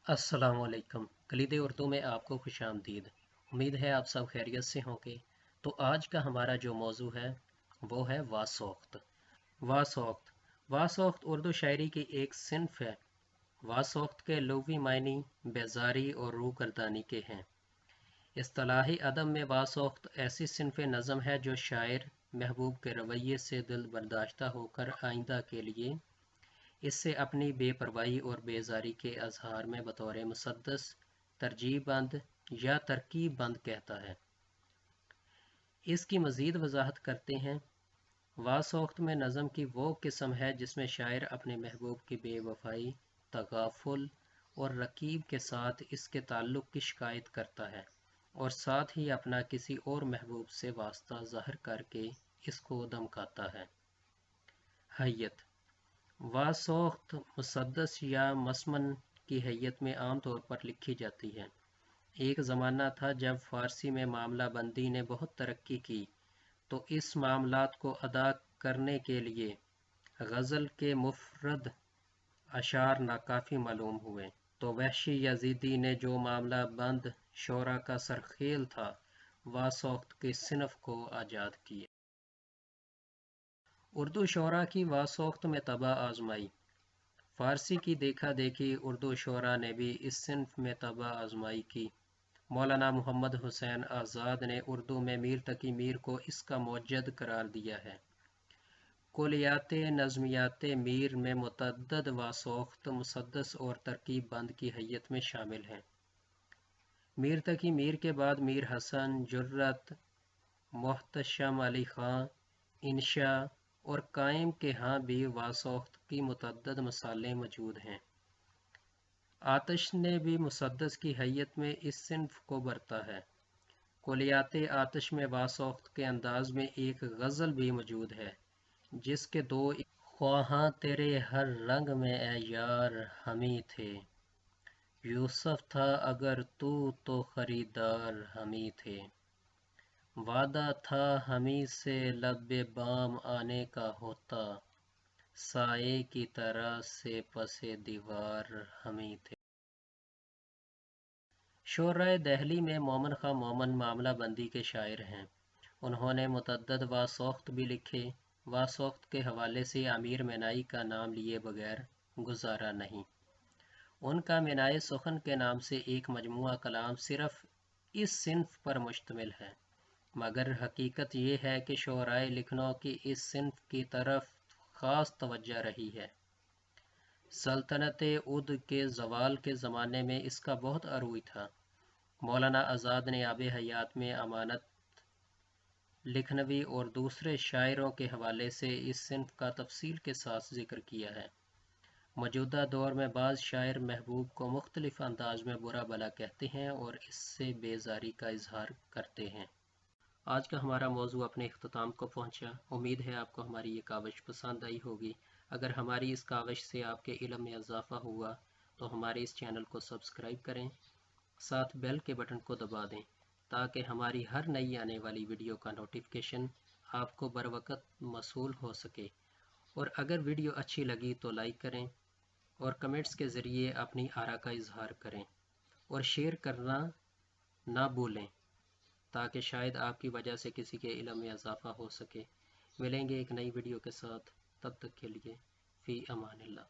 अस्सलाम वालेकुम। कलीद उर्दू में आपको खुश आमदीद। उम्मीद है आप सब खैरियत से होंगे। तो आज का हमारा जो मौजू है वो है वासोख्त। वासोख्त वासोख्त उर्दू शायरी की एक सिन्फ है। वासोख्त के लुग़वी मायनी बेज़ारी और रूह गर्दानी के हैं। इस्तिलाही अदब में वासोख्त ऐसी सिन्फ नज़म है जो शायर महबूब के रवैये से दिल बर्दाश्ता होकर आइंदा के लिए इससे अपनी बेपरवाही और बेज़ारी के इज़हार में बतौर मुसद्दस तरजीह बंद या तरकीब बंद कहता है। इसकी मज़ीद वजाहत करते हैं। वासोख्त में नज़म की वो किस्म है जिसमें शायर अपने महबूब की बेवफाई, तगाफुल और रकीब के साथ इसके ताल्लुक़ की शिकायत करता है और साथ ही अपना किसी और महबूब से वास्ता ज़ाहिर करके इसको धमकाता है। हैयत वासोख्त मुसद्दस या मसमन की हैयत में आम तौर पर लिखी जाती है। एक ज़माना था जब फ़ारसी में मामला बंदी ने बहुत तरक्की की, तो इस मामलात को अदा करने के लिए गज़ल के मुफ़रद अशार नाकाफ़ी मालूम हुए। तो वहशी यज़ीदी ने जो मामला बंद शोरा का सरखेल था, वासोख्त की सिनफ को आज़ाद किया। उर्दू शोरा की वासोख्त में तबाह आज़माई। फ़ारसी की देखा देखी उर्दू शोरा ने भी इस सिन्फ में तबाह आज़माई की। मौलाना मोहम्मद हुसैन आज़ाद ने उर्दू में मीर तकी मीर को इसका मौजद करार दिया है। कुलियात नज़मियात मीर में मुतअद्दद वासोख्त मुसद्दस और तरकीब बंद की हैयत में शामिल हैं। मीर तकी मीर के बाद मीर हसन, जुर्रत, मोहतशम अली ख़ां, इंशा और कायम के यहाँ भी वासोख्त की मुतअद्दद मिसालें मौजूद हैं। आतिश ने भी मुसद्दस की हैयत में इस सिन्फ को बरता है। कुलियात आतिश में वासोख्त के अंदाज में एक गज़ल भी मौजूद है जिसके दो ख्वाहां तेरे हर रंग में ए यार हमी थे, यूसुफ था अगर तू तो खरीदार हमी थे, वादा था हमी से लब्बे बाम आने का होता, साए की तरह से पसे दीवार हमी थे। शोराए दहली में मोमन खां मोमन मामला बंदी के शायर हैं। उन्होंने मुतअद्दद वासोख्त भी लिखे। वासोख्त के हवाले से अमीर मीनाई का नाम लिए बगैर गुजारा नहीं। उनका मीनाए सुखन के नाम से एक मजमुआ कलाम सिर्फ इस सिन्फ पर मुश्तमिल है, मगर हकीकत ये है कि शोराए लिखनऊ की इस सिन्फ की तरफ ख़ास तवज्जो रही है। सल्तनत उद के ज़वाल के ज़माने में इसका बहुत अरूज था। मौलाना आज़ाद ने आब हयात में अमानत लखनवी और दूसरे शायरों के हवाले से इस सिन्फ का तफसील के साथ ज़िक्र किया है। मौजूदा दौर में बाज़ शायर महबूब को मुख्तलिफ अंदाज में बुरा भला कहते हैं और इससे बेज़ारी का इजहार करते हैं। आज का हमारा मौजू अपने इख्तिताम को पहुंचा। उम्मीद है आपको हमारी ये काविश पसंद आई होगी। अगर हमारी इस काविश से आपके इल्म में इजाफ़ा हुआ तो हमारे इस चैनल को सब्सक्राइब करें, साथ बेल के बटन को दबा दें ताकि हमारी हर नई आने वाली वीडियो का नोटिफिकेशन आपको बर वक़्त मौसूल हो सके। और अगर वीडियो अच्छी लगी तो लाइक करें और कमेंट्स के ज़रिए अपनी आरा का इजहार करें और शेयर करना ना भूलें ताकि शायद आपकी वजह से किसी के इल्म में इजाफ़ा हो सके। मिलेंगे एक नई वीडियो के साथ, तब तक के लिए फ़ी अमानिल्लाह।